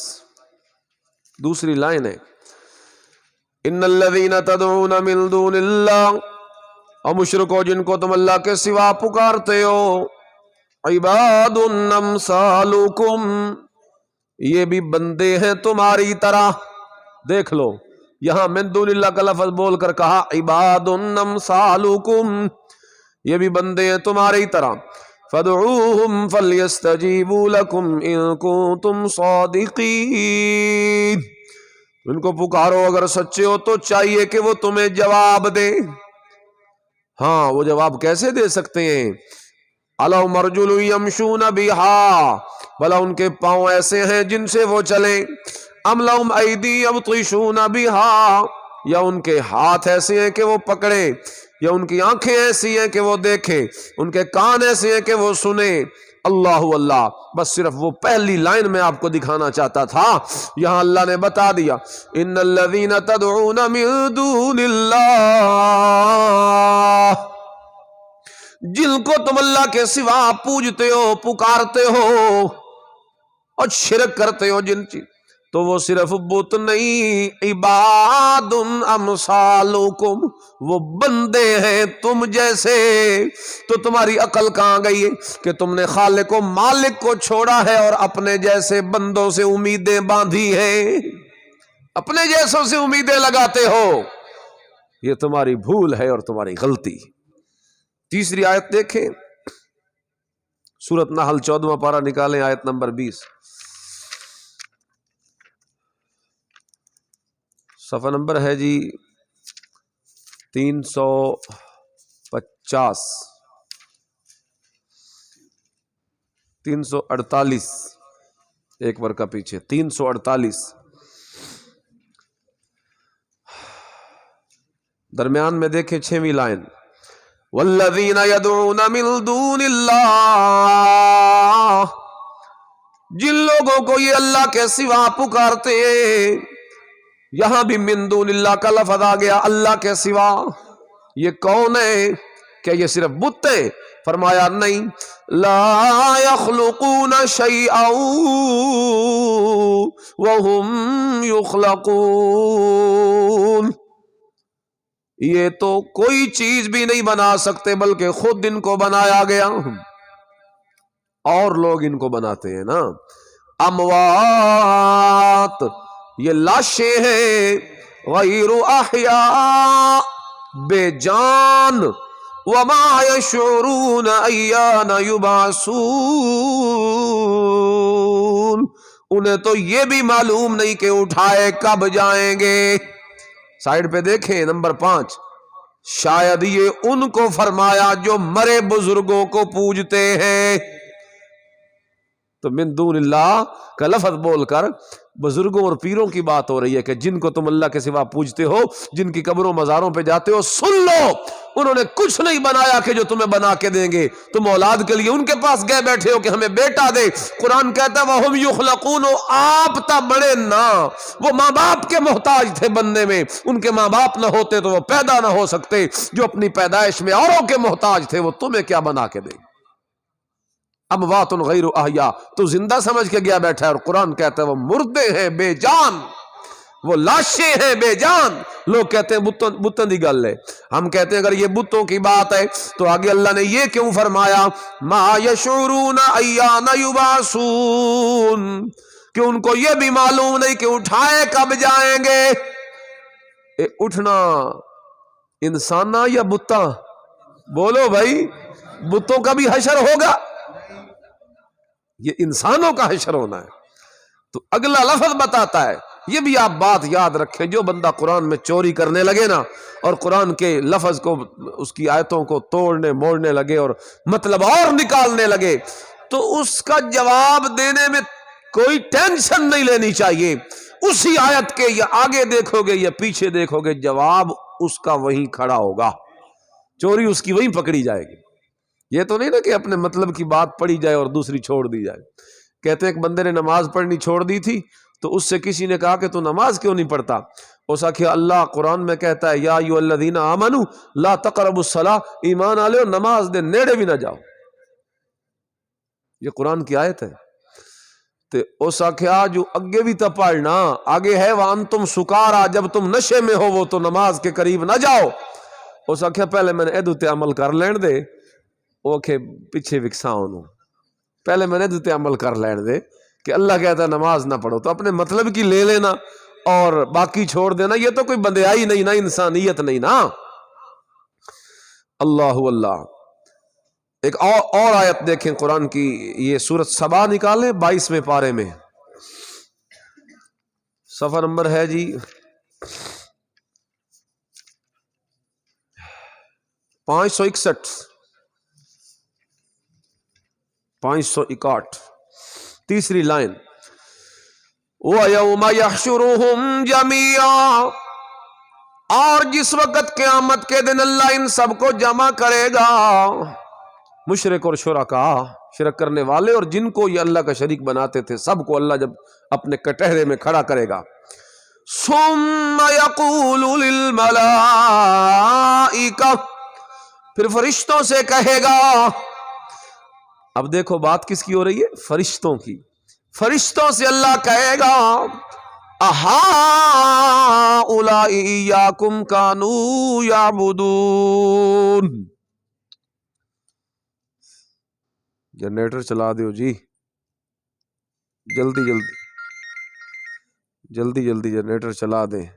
دوسری لائن ہے ان الذین تدعون من دون اللہ، اور مشرکو جن کو تم اللہ کے سوا پکارتے ہو، عباد امثالکم، یہ بھی بندے ہیں تمہاری طرح. دیکھ لو یہاں من دون اللہ کا لفظ بول کر کہا عباد امثالکم، یہ بھی بندے ہیں تمہاری طرح. فادعوهم فليستجيبوا لكم ان كنتم صادقين، ان کو پکارو اگر سچے ہو تو چاہیے کہ وہ تمہیں جواب دے۔ ہاں وہ جواب کیسے دے سکتے ہیں؟ الہم ارجل یمشون بہا، بھلا ان کے پاؤں ایسے ہیں جن سے وہ چلیں، ام لہم ایدی یبطشون بہا، یا ان کے ہاتھ ایسے ہیں کہ وہ پکڑیں، یا ان کی آنکھیں ایسی ہیں کہ وہ دیکھیں، ان کے کان ایسے ہیں کہ وہ سنیں۔ اللہ اللہ، بس صرف وہ پہلی لائن میں آپ کو دکھانا چاہتا تھا، یہاں اللہ نے بتا دیا ان الذین تدعون من دون اللہ، جن کو تم اللہ کے سوا پوجتے ہو، پکارتے ہو اور شرک کرتے ہو جن چیز، تو وہ صرف بت نہیں، عباد امثالکم، وہ بندے ہیں تم جیسے۔ تو تمہاری عقل کہاں گئی ہے کہ تم نے خالق و مالک کو چھوڑا ہے اور اپنے جیسے بندوں سے امیدیں باندھی ہیں، اپنے جیسوں سے امیدیں لگاتے ہو، یہ تمہاری بھول ہے اور تمہاری غلطی۔ تیسری آیت دیکھیں، سورۃ نحل 14واں پارہ نکالیں، آیت نمبر 20، صفحہ نمبر ہے جی 350، 348، ایک ورقہ پیچھے، 348، درمیان میں دیکھیں 6ویں لائن، والذین یدعون من دون اللہ، جن لوگوں کو یہ اللہ کے سوا پکارتے ہیں، یہاں بھی من دون اللہ کا لفظ آ گیا، اللہ کے سوا۔ یہ کون ہے؟ کیا یہ صرف بت ہیں؟ فرمایا نہیں، لا یخلقون شیئا وهم یخلقون، یہ تو کوئی چیز بھی نہیں بنا سکتے بلکہ خود ان کو بنایا گیا، اور لوگ ان کو بناتے ہیں نا۔ اموات، یہ لاشیں ہیں، غیر احیاء، بے جان، وما یشعرون ایان یبعثون، انہیں تو یہ بھی معلوم نہیں کہ اٹھائے کب جائیں گے۔ سائیڈ پہ دیکھیں نمبر 5، شاید یہ ان کو فرمایا جو مرے بزرگوں کو پوجتے ہیں۔ تو من دون اللہ کا لفظ بول کر بزرگوں اور پیروں کی بات ہو رہی ہے کہ جن کو تم اللہ کے سوا پوجتے ہو، جن کی قبروں مزاروں پہ جاتے ہو، سن لو انہوں نے کچھ نہیں بنایا کہ جو تمہیں بنا کے دیں گے۔ تم اولاد کے لیے ان کے پاس گئے بیٹھے ہو کہ ہمیں بیٹا دے، قرآن کہتا ہے وَهُمْ يُخْلَقُونَ، آپ تا بڑے نہ، وہ ماں باپ کے محتاج تھے بننے میں، ان کے ماں باپ نہ ہوتے تو وہ پیدا نہ ہو سکتے، جو اپنی پیدائش میں اوروں کے محتاج تھے وہ تمہیں کیا بنا کے دیں گے؟ اموات غیر احیاء، تو زندہ سمجھ کے گیا بیٹھا ہے، اور قرآن کہتا ہے وہ مردے ہیں بے جان، وہ لاشیں ہیں بے جان۔ لوگ کہتے ہیں بتوں دی گل ہے، ہم کہتے ہیں اگر یہ بتوں کی بات ہے تو آگے اللہ نے یہ کیوں فرمایا ما یشعرون ایان یبعثون، کہ ان کو یہ بھی معلوم نہیں کہ اٹھائے کب جائیں گے۔ اٹھنا انسانہ یا بتاں؟ بولو بھائی، بتوں کا بھی حشر ہوگا، یہ انسانوں کا حشر ہونا ہے۔ تو اگلا لفظ بتاتا ہے، یہ بھی آپ بات یاد رکھیں، جو بندہ قرآن میں چوری کرنے لگے نا اور قرآن کے لفظ کو، اس کی آیتوں کو توڑنے موڑنے لگے اور مطلب اور نکالنے لگے، تو اس کا جواب دینے میں کوئی ٹینشن نہیں لینی چاہیے۔ اسی آیت کے یا آگے دیکھو گے یا پیچھے دیکھو گے، جواب اس کا وہیں کھڑا ہوگا، چوری اس کی وہیں پکڑی جائے گی۔ یہ تو نہیں نا کہ اپنے مطلب کی بات پڑھی جائے اور دوسری چھوڑ دی جائے۔ کہتے ہیں ایک بندے نے نماز پڑھنی چھوڑ دی تھی، تو اس سے کسی نے کہا کہ تو نماز کیوں نہیں پڑھتا؟ اس آخیا اللہ قرآن میں کہتا ہے یا ایھا الذین آمنوا لا تقربوا الصلاۃ، ایمان والو نماز دے نیڑے بھی نہ جاؤ، یہ قرآن کی آیت ہے۔ تو اس آخیا جو اگے بھی تو پڑھنا، آگے ہے وانتم سکارا، جب تم نشے میں ہو وہ تو نماز کے قریب نہ جاؤ۔ اس آخیا پہلے میں نے ادھر عمل کر لین دے، وہ کہ پیچھے وکساں انہوں، پہلے میں نے ادھر عمل کر لین دے کہ اللہ کہتا ہے نماز نہ پڑھو، تو اپنے مطلب کی لے لینا اور باقی چھوڑ دینا، یہ تو کوئی بندیائی نہیں نا، انسانیت نہیں نا۔ اللہ اللہ۔ ایک اور آیت دیکھیں قرآن کی، یہ سورۃ سبا نکالیں 22ویں پارے میں، صفحہ نمبر ہے جی 561 561 تیسری لائن، وَيَوْمَ يَحْشُرُهُمْ جَمِيعًا، اور جس وقت قیامت کے دن اللہ ان سب کو جمع کرے گا، مشرک اور شرکا، شرک کرنے والے اور جن کو یہ اللہ کا شریک بناتے تھے، سب کو اللہ جب اپنے کٹہرے میں کھڑا کرے گا، ثُمَّ يَقُولُ لِلْمَلَائِكَةِ، پھر فرشتوں سے کہے گا، اب دیکھو بات کس کی ہو رہی ہے؟ فرشتوں کی، فرشتوں سے اللہ کہے گا اَہَٰؤُلَاءِ إِيَّاكُمْ كَانُوا يَعْبُدُونَ، جنریٹر چلا دیو جی، جلدی جلدی جلدی جلدی جنریٹر چلا دیں۔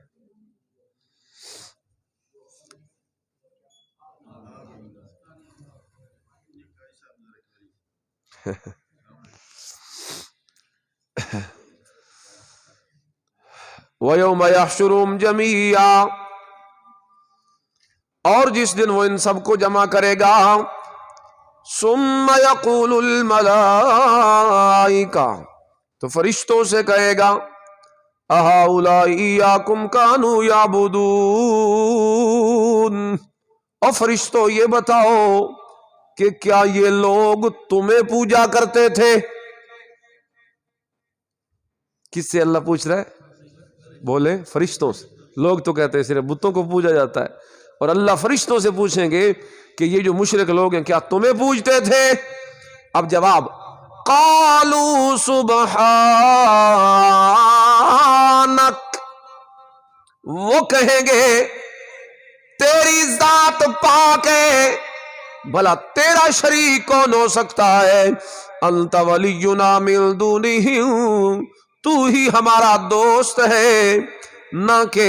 وَيَوْمَ يَحْشُرُهُمْ جَمِيعًا، اور جس دن وہ ان سب کو جمع کرے گا، ثُمَّ يَقُولُ الْمَلَائِكَةُ، تو فرشتوں سے کہے گا أَهَٰؤُلَاءِ إِيَّاكُمْ كَانُوا يَعْبُدُونَ، اور فرشتوں یہ بتاؤ کہ کیا یہ لوگ تمہیں پوجا کرتے تھے؟ کس سے اللہ پوچھ رہا ہے؟ بولے فرشتوں سے۔ لوگ تو کہتے ہیں صرف بتوں کو پوجا جاتا ہے، اور اللہ فرشتوں سے پوچھیں گے کہ یہ جو مشرک لوگ ہیں کیا تمہیں پوجتے تھے؟ اب جواب، قالوا سبحانک، وہ کہیں گے تیری ذات پاک ہے، بھلا تیرا شریک کون ہو سکتا ہے؟ انت ولینا من دونہم، تو ہی ہمارا دوست ہے، نہ کہ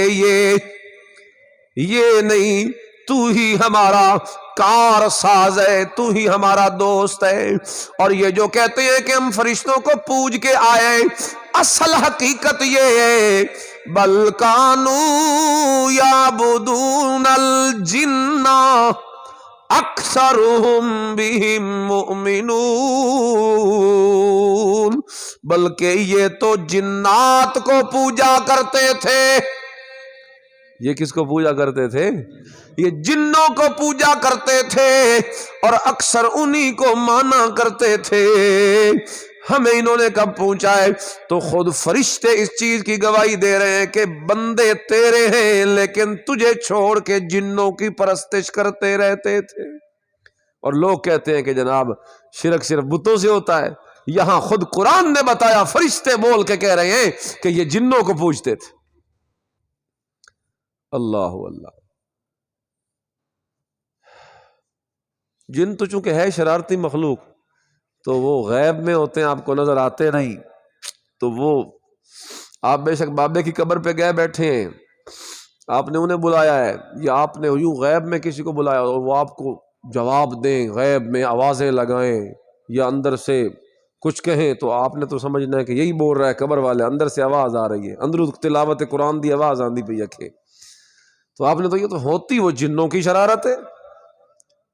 یہ نہیں، تو ہی ہمارا کار ساز ہے، تو ہی ہمارا دوست ہے۔ اور یہ جو کہتے ہیں کہ ہم فرشتوں کو پوج کے آئے، اصل حقیقت یہ ہے بل کانوا یعبدون الجن اکثرهم بهم مؤمنون، بلکہ یہ تو جنات کو پوجا کرتے تھے۔ یہ کس کو پوجا کرتے تھے؟ یہ جنوں کو پوجا کرتے تھے، اور اکثر انہی کو مانا کرتے تھے۔ ہمیں انہوں نے کب پوچھا ہے؟ تو خود فرشتے اس چیز کی گواہی دے رہے ہیں کہ بندے تیرے ہیں، لیکن تجھے چھوڑ کے جنوں کی پرستش کرتے رہتے تھے۔ اور لوگ کہتے ہیں کہ جناب شرک صرف بتوں سے ہوتا ہے، یہاں خود قرآن نے بتایا، فرشتے بول کے کہہ رہے ہیں کہ یہ جنوں کو پوجتے تھے۔ اللہ اللہ، جن تو چونکہ ہے شرارتی مخلوق، تو وہ غیب میں ہوتے ہیں، آپ کو نظر آتے نہیں، تو وہ آپ بے شک بابے کی قبر پہ گئے بیٹھے ہیں، آپ نے انہیں بلایا ہے، یا آپ نے یوں غیب میں کسی کو بلایا اور وہ آپ کو جواب دیں، غیب میں آوازیں لگائیں یا اندر سے کچھ کہیں، تو آپ نے تو سمجھنا ہے کہ یہی بول رہا ہے قبر والے، اندر سے آواز آ رہی ہے، اندر تلاوت قرآن دی آواز آندی پہ یکھے، تو آپ نے تو یہ تو ہوتی وہ جنوں کی شرارت ہے۔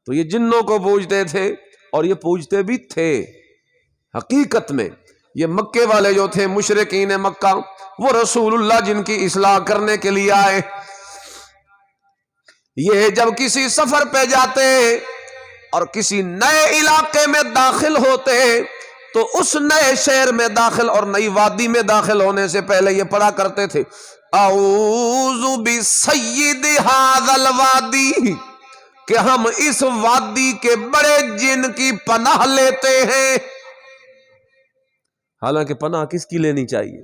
تو یہ جنوں کو پوجتے تھے، اور یہ پوجتے بھی تھے حقیقت میں۔ یہ مکے والے جو تھے مشرکین مکہ، وہ رسول اللہ جن کی اصلاح کرنے کے لیے آئے، یہ جب کسی سفر پہ جاتے اور کسی نئے علاقے میں داخل ہوتے، تو اس نئے شہر میں داخل اور نئی وادی میں داخل ہونے سے پہلے یہ پڑھا کرتے تھے اعوذ بسید ھذا الوادی، کہ ہم اس وادی کے بڑے جن کی پناہ لیتے ہیں۔ حالانکہ پناہ کس کی لینی چاہیے؟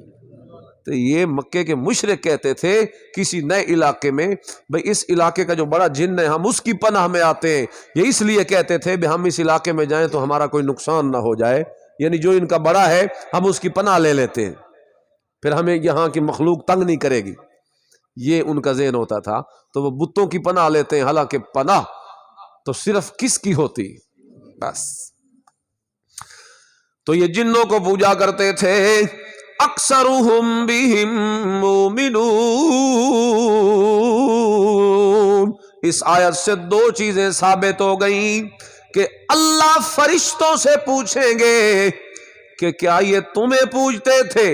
تو یہ مکے کے مشرک کہتے تھے کسی نئے علاقے میں، بھئی اس علاقے کا جو بڑا جن ہے ہم اس کی پناہ میں آتے ہیں۔ یہ اس لیے کہتے تھے کہ ہم اس علاقے میں جائیں تو ہمارا کوئی نقصان نہ ہو جائے، یعنی جو ان کا بڑا ہے ہم اس کی پناہ لے لیتے ہیں، پھر ہمیں یہاں کی مخلوق تنگ نہیں کرے گی، یہ ان کا ذہن ہوتا تھا۔ تو وہ بتوں کی پناہ لیتے ہیں، حالانکہ پناہ تو صرف کس کی ہوتی؟ بس تو یہ جنوں کو پوجا کرتے تھے. اکثرهم بهم مومنون. اس آیت سے دو چیزیں ثابت ہو گئیں کہ اللہ فرشتوں سے پوچھیں گے کہ کیا یہ تمہیں پوجتے تھے،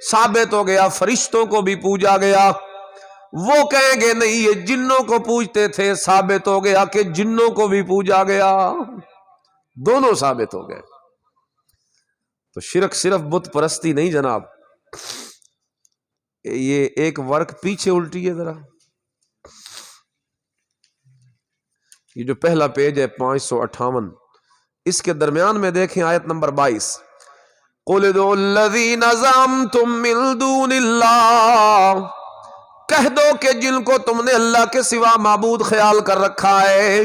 ثابت ہو گیا فرشتوں کو بھی پوجا گیا. وہ کہیں گے نہیں یہ جنوں کو پوجتے تھے، ثابت ہو گیا کہ جنوں کو بھی پوجا گیا. دونوں ثابت ہو گئے. تو شرک صرف بت پرستی نہیں جناب. یہ ایک ورق پیچھے الٹی ہے ذرا، یہ جو پہلا پیج ہے 558، اس کے درمیان میں دیکھیں آیت نمبر 22. قُلِ ادْعُوا الَّذِينَ زَعَمْتُم مِّن دُونِ اللَّهِ. کہہ دو کہ جن کو تم نے اللہ کے سوا معبود خیال کر رکھا ہے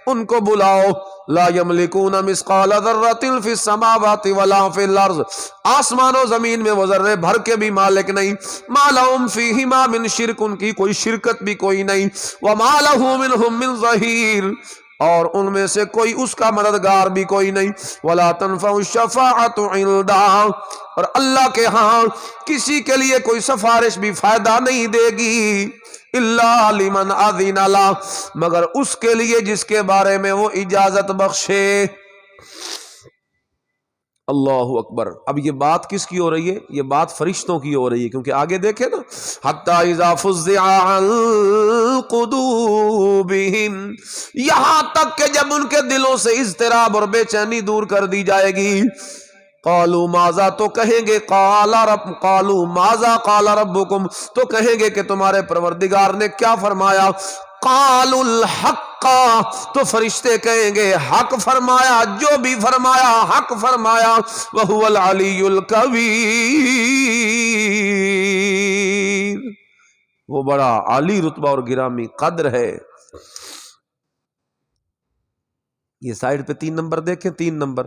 ان کو بلاؤ. لا یملکون مثقال ذرۃ فی السماوات ولا فی الارض. آسمان و زمین میں وہ ذرے بھر کے بھی مالک نہیں. ما لہم فیہما من شرک، ان کی کوئی شرکت بھی کوئی نہیں. وما لہ منہم من ظہیر، اور ان میں سے کوئی اس کا مددگار بھی کوئی نہیں. ولا تنفع الشفاعۃ عنده، اور اللہ کے ہاں کسی کے لیے کوئی سفارش بھی فائدہ نہیں دے گی. الا لمن اذن له، مگر اس کے لیے جس کے بارے میں وہ اجازت بخشے. اللہ اکبر. اب یہ بات کس کی ہو رہی ہے؟ یہ بات فرشتوں کی ہو رہی ہے، کیونکہ آگے دیکھیں نا، حتی اذا فزع عن قلوبہم، یہاں تک کہ جب ان کے دلوں سے اضطراب اور بے چینی دور کر دی جائے گی. قالوا ماذا، تو کہیں گے قالوا ماذا قال ربکم، تو کہیں گے کہ تمہارے پروردگار نے کیا فرمایا. قالوا الحق، تو فرشتے کہیں گے حق فرمایا، جو بھی فرمایا حق فرمایا. وہو العلی الکبیر، وہ بڑا عالی رتبہ اور گرامی قدر ہے. یہ سائیڈ پہ 3 نمبر دیکھیں، 3 نمبر،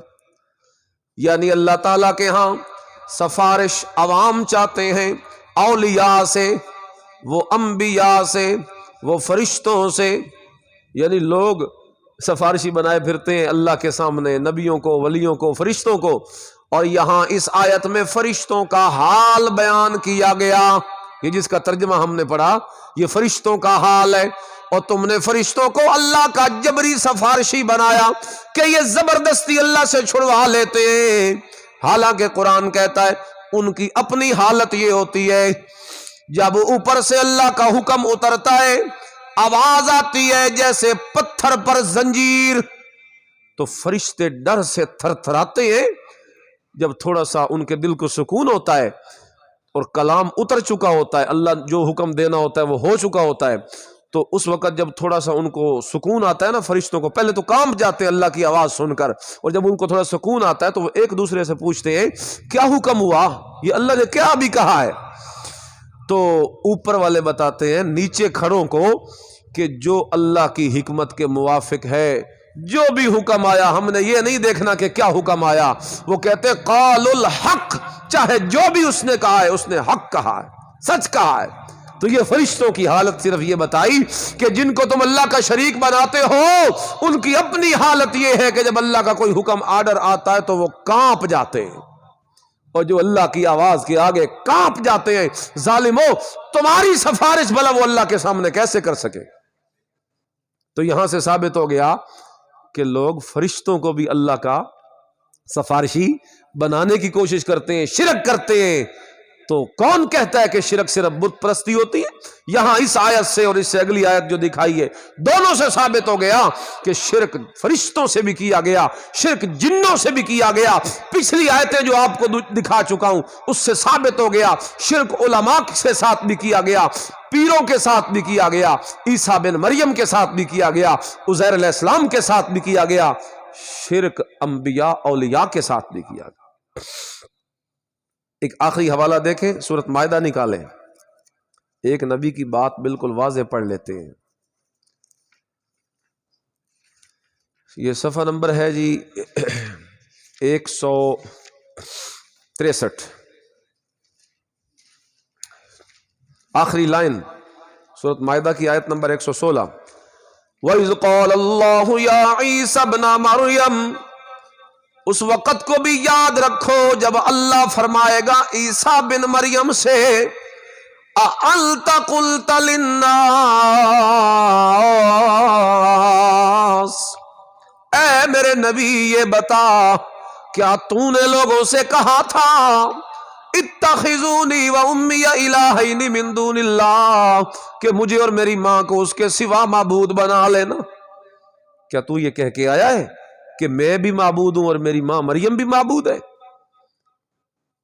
یعنی اللہ تعالیٰ کے ہاں سفارش عوام چاہتے ہیں اولیاء سے، وہ انبیاء سے، وہ فرشتوں سے. یعنی لوگ سفارشی بنائے پھرتے ہیں اللہ کے سامنے، نبیوں کو، ولیوں کو، فرشتوں کو. اور یہاں اس آیت میں فرشتوں کا حال بیان کیا گیا. یہ جس کا ترجمہ ہم نے پڑھا یہ فرشتوں کا حال ہے. اور تم نے فرشتوں کو اللہ کا جبری سفارشی بنایا کہ یہ زبردستی اللہ سے چھڑوا لیتے ہیں. حالانکہ قرآن کہتا ہے ان کی اپنی حالت یہ ہوتی ہے، جب اوپر سے اللہ کا حکم اترتا ہے آواز آتی ہے جیسے پتھر پر زنجیر، تو فرشتے ڈر سے تھر تھراتے ہیں. جب تھوڑا سا ان کے دل کو سکون ہوتا ہے اور کلام اتر چکا ہوتا ہے، اللہ جو حکم دینا ہوتا ہے وہ ہو چکا ہوتا ہے، تو اس وقت جب تھوڑا سا ان کو سکون آتا ہے نا، فرشتوں کو پہلے تو کانپ جاتے ہیں اللہ کی آواز سن کر، اور جب ان کو تھوڑا سکون آتا ہے تو وہ ایک دوسرے سے پوچھتے ہیں کیا حکم ہوا، یہ اللہ نے کیا بھی کہا ہے. تو اوپر والے بتاتے ہیں نیچے کھڑوں کو کہ جو اللہ کی حکمت کے موافق ہے، جو بھی حکم آیا ہم نے یہ نہیں دیکھنا کہ کیا حکم آیا. وہ کہتے قال الحق، چاہے جو بھی اس نے کہا ہے اس نے حق کہا ہے، سچ کہا ہے. تو یہ فرشتوں کی حالت صرف یہ بتائی کہ جن کو تم اللہ کا شریک بناتے ہو ان کی اپنی حالت یہ ہے کہ جب اللہ کا کوئی حکم آرڈر آتا ہے تو وہ کانپ جاتے ہیں، اور جو اللہ کی آواز کے آگے کانپ جاتے ہیں. ظالمو، تمہاری سفارش بھلا وہ اللہ کے سامنے کیسے کر سکے. تو یہاں سے ثابت ہو گیا کہ لوگ فرشتوں کو بھی اللہ کا سفارشی بنانے کی کوشش کرتے ہیں، شرک کرتے ہیں. تو کون کہتا ہے کہ شرک صرف بت پرستی ہوتی ہے؟ یہاں اس آیت سے اور اس سے اگلی آیت جو دکھائی ہے دونوں سے ثابت ہو گیا کہ شرک فرشتوں سے بھی کیا گیا، شرک جنوں سے بھی کیا گیا. پچھلی آیتیں جو آپ کو دکھا چکا ہوں اس سے ثابت ہو گیا شرک علماء کے ساتھ بھی کیا گیا، پیروں کے ساتھ بھی کیا گیا، عیسیٰ بن مریم کے ساتھ بھی کیا گیا، عزیر علیہ السلام کے ساتھ بھی کیا گیا، شرک انبیاء اولیاء کے ساتھ بھی کیا گیا. ایک آخری حوالہ دیکھیں، سورۃ مائدہ نکالیں، ایک نبی کی بات بالکل واضح پڑھ لیتے ہیں. یہ صفحہ نمبر ہے جی 163، آخری لائن سورۃ مائدہ کی آیت نمبر 116. وَإِذْ قَالَ اللَّهُ يَا عِيسَى ابْنَ مَرْيَمَ اس وقت کو بھی یاد رکھو جب اللہ فرمائے گا عیسیٰ بن مریم سے اَأَنْتَ قُلْتَ لِلنَّاسِ، اے میرے نبی یہ بتا کیا تو نے لوگوں سے کہا تھا اتخذونی و امی الہین من دون اللہ، کہ مجھے اور میری ماں کو اس کے سوا معبود بنا لینا؟ کیا تو یہ کہہ کے آیا ہے کہ میں بھی معبود ہوں اور میری ماں مریم بھی معبود ہے؟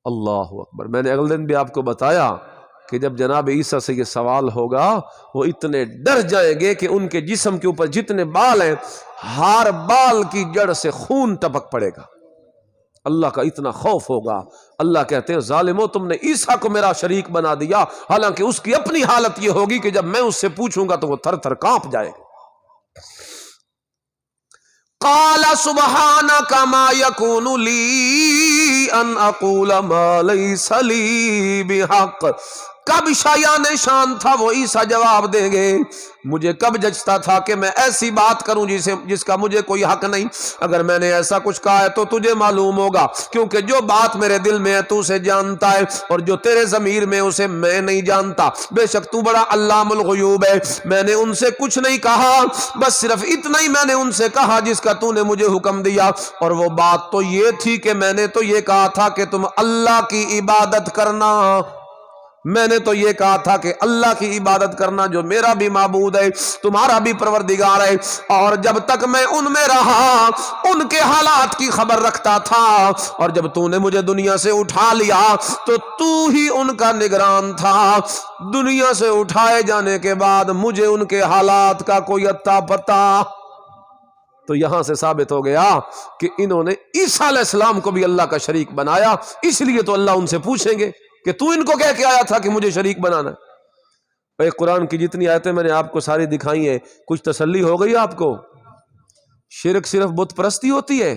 اللہ اکبر۔ میں نے اگلے دن بھی آپ کو بتایا کہ جب جناب عیسیٰ سے یہ سوال ہوگا وہ اتنے ڈر جائیں گے کہ ان کے جسم کے اوپر جتنے بال ہیں ہر بال کی جڑ سے خون ٹپک پڑے گا، اللہ کا اتنا خوف ہوگا۔ اللہ کہتے ہیں ظالمو تم نے عیسیٰ کو میرا شریک بنا دیا، حالانکہ اس کی اپنی حالت یہ ہوگی کہ جب میں اس سے پوچھوں گا تو وہ تھر تھر کانپ جائے گا۔ قال سبحانک ما یکون لی ان اقول ما لیس لی بحق، کب شایان شان تھا وہ عیسیٰ جواب دیں گے مجھے کب جچتا تھا کہ میں ایسی بات کروں جس کا مجھے کوئی حق نہیں؟ اگر میں نے ایسا کچھ کہا ہے تو تجھے معلوم ہوگا، کیونکہ جو بات میرے دل میں ہے تو اسے جانتا ہے، اور جو تیرے ضمیر میں اسے میں نہیں جانتا۔ بے شک تو بڑا علام الغیوب ہے۔ میں نے ان سے کچھ نہیں کہا، بس صرف اتنا ہی میں نے ان سے کہا جس کا تو نے مجھے حکم دیا، اور وہ بات تو یہ تھی کہ میں نے تو یہ کہا تھا کہ تم اللہ کی عبادت کرنا، میں نے تو یہ کہا تھا کہ اللہ کی عبادت کرنا جو میرا بھی معبود ہے تمہارا بھی پروردگار ہے، اور جب تک میں ان میں رہا ان کے حالات کی خبر رکھتا تھا، اور جب تو نے مجھے دنیا سے اٹھا لیا تو تو ہی ان کا نگران تھا۔ دنیا سے اٹھائے جانے کے بعد مجھے ان کے حالات کا کوئی اتا پتا۔ تو یہاں سے ثابت ہو گیا کہ انہوں نے عیسیٰ علیہ السلام کو بھی اللہ کا شریک بنایا، اس لیے تو اللہ ان سے پوچھیں گے کہ تو ان کو کہہ کے آیا تھا کہ مجھے شریک بنانا ہے۔ قرآن کی جتنی آیتیں میں نے آپ کو ساری دکھائی ہیں، کچھ تسلی ہو گئی آپ کو؟ شرک صرف بت پرستی ہوتی ہے؟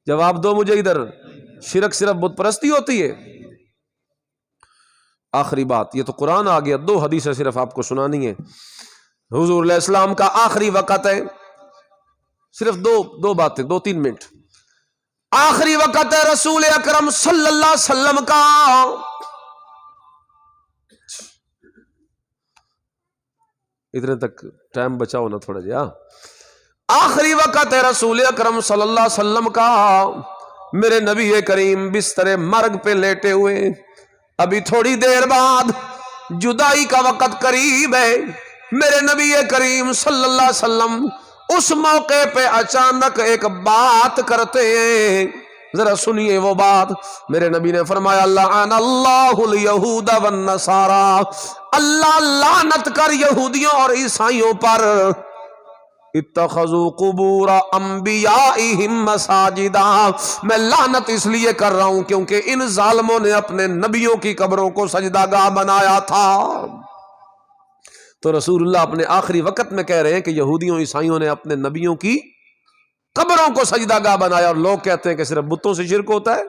جواب دو مجھے ادھر، شرک صرف بت پرستی ہوتی ہے؟ آخری بات، یہ تو قرآن آ گیا، دو حدیثیں صرف آپ کو سنانی ہے۔ حضور علیہ السلام کا آخری وقت ہے، صرف دو باتیں، 2-3 منٹ۔ آخری وقت ہے رسول اکرم صلی اللہ علیہ وسلم کا، اتنے تک ٹائم بچاؤ نا تھوڑا جی۔ آخری وقت ہے رسول اکرم صلی اللہ علیہ وسلم کا، میرے نبی کریم بستر مرگ پہ لیٹے ہوئے، ابھی تھوڑی دیر بعد جدائی کا وقت قریب ہے۔ میرے نبی کریم صلی اللہ علیہ وسلم اس موقع پہ اچانک ایک بات کرتے ہیں، ذرا سنیے وہ بات۔ میرے نبی نے فرمایا لعن اللہ الیہود والنصارى، اللہ لعنت کر یہودیوں اور عیسائیوں پر، اتخذوا قبور انبیائہم مساجدا، میں لعنت اس لیے کر رہا ہوں کیونکہ ان ظالموں نے اپنے نبیوں کی قبروں کو سجدہ گاہ بنایا تھا۔ تو رسول اللہ اپنے آخری وقت میں کہہ رہے ہیں کہ یہودیوں عیسائیوں نے اپنے نبیوں کی قبروں کو سجدہ گاہ بنایا، اور لوگ کہتے ہیں کہ صرف بتوں سے شرک ہوتا ہے۔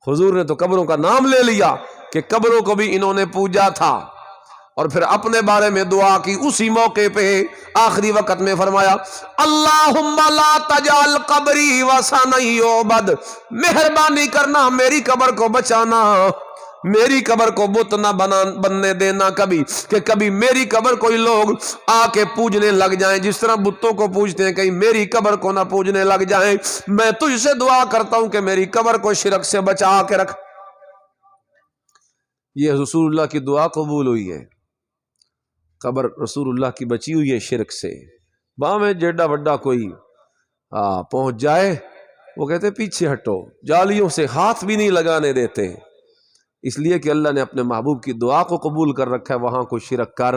حضور نے تو قبروں کا نام لے لیا کہ قبروں کو بھی انہوں نے پوجا تھا، اور پھر اپنے بارے میں دعا کی اسی موقع پہ آخری وقت میں فرمایا اللہم لا تجعل قبری وثنا یعبد، مہربانی کرنا میری قبر کو بچانا، میری قبر کو بت نہ بننے دینا کبھی، کہ کبھی میری قبر کوئی لوگ آ کے پوجنے لگ جائیں، جس طرح بتوں کو پوجتے ہیں کہیں میری قبر کو نہ پوجنے لگ جائیں۔ میں تجھ سے دعا کرتا ہوں کہ میری قبر کو شرک سے بچا کے رکھ۔ یہ رسول اللہ کی دعا قبول ہوئی ہے، قبر رسول اللہ کی بچی ہوئی ہے شرک سے۔ باں میں جیڈا وڈا کوئی پہنچ جائے وہ کہتے پیچھے ہٹو، جالیوں سے ہاتھ بھی نہیں لگانے دیتے، اس لیے کہ اللہ نے اپنے محبوب کی دعا کو قبول کر رکھا ہے، وہاں کوئی شرک کر۔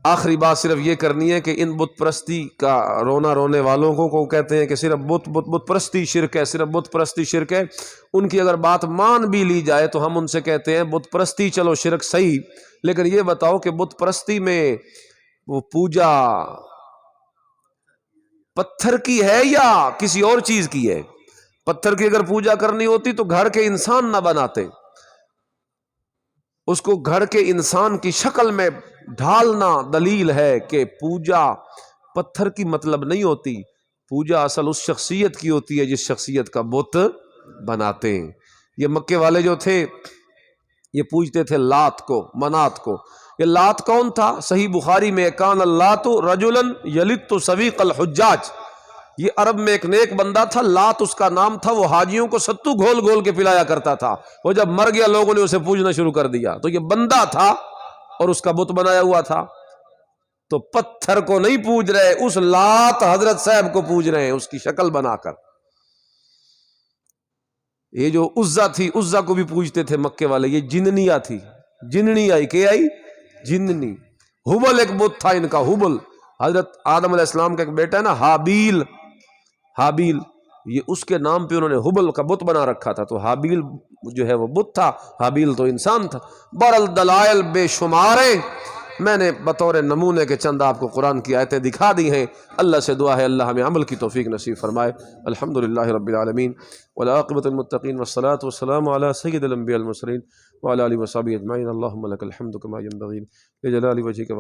آخری بات صرف یہ کرنی ہے کہ ان بت پرستی کا رونے والوں کو کہتے ہیں کہ صرف بت پرستی شرک ہے، صرف بت پرستی شرک ہے، ان کی اگر بات مان بھی لی جائے تو ہم ان سے کہتے ہیں بت پرستی چلو شرک صحیح، لیکن یہ بتاؤ کہ بت پرستی میں وہ پوجا پتھر کی ہے یا کسی اور چیز کی ہے؟ پتھر کی اگر پوجا کرنی ہوتی تو گھر کے انسان نہ بناتے، اس کو گھر کے انسان کی شکل میں ڈھالنا دلیل ہے کہ پوجا پتھر کی مطلب نہیں ہوتی، پوجا اصل اس شخصیت کی ہوتی ہے جس شخصیت کا بت بناتے ہیں۔ یہ مکے والے جو تھے یہ پوجتے تھے لات کو، منات کو۔ یہ لات کون تھا؟ صحیح بخاری میں کان اللات رجلا یلت سویق الحجاج، یہ عرب میں ایک نیک بندہ تھا، لات اس کا نام تھا، وہ حاجیوں کو ستو گھول گھول کے پلایا کرتا تھا۔ وہ جب مر گیا لوگوں نے اسے پوجنا شروع کر دیا، تو یہ بندہ تھا اور اس کا بت بنایا ہوا تھا۔ تو پتھر کو نہیں پوج رہے، اس لات حضرت صاحب کو پوج رہے ہیں اس کی شکل بنا کر۔ یہ جو عزا تھی، عزا کو بھی پوجتے تھے مکے والے، یہ جننیا تھی، جننی آئی، کیا آئی؟ جننی۔ حبل ایک بت تھا ان کا، حبل، حضرت آدم علیہ السلام کا ایک بیٹا ہے نا حابیل، حابیل، یہ اس کے نام پہ انہوں نے حبل کا بت بنا رکھا تھا۔ تو حابیل جو ہے وہ بت تھا، حابیل تو انسان تھا۔ بہرحال دلائل بے شمار ہیں، میں نے بطور نمونے کے چند آپ کو قرآن کی آیتیں دکھا دی ہیں۔ اللہ سے دعا ہے اللہ ہمیں عمل کی توفیق نصیب فرمائے۔ الحمدللہ رب العالمین والعاقبۃ للمتقین والصلاۃ والسلام علی سید الانبیاء والمرسلین وعلی آلہ وصحبہ اجمعین۔ اللہم لک الحمد کما ینبغی لجلال وجہک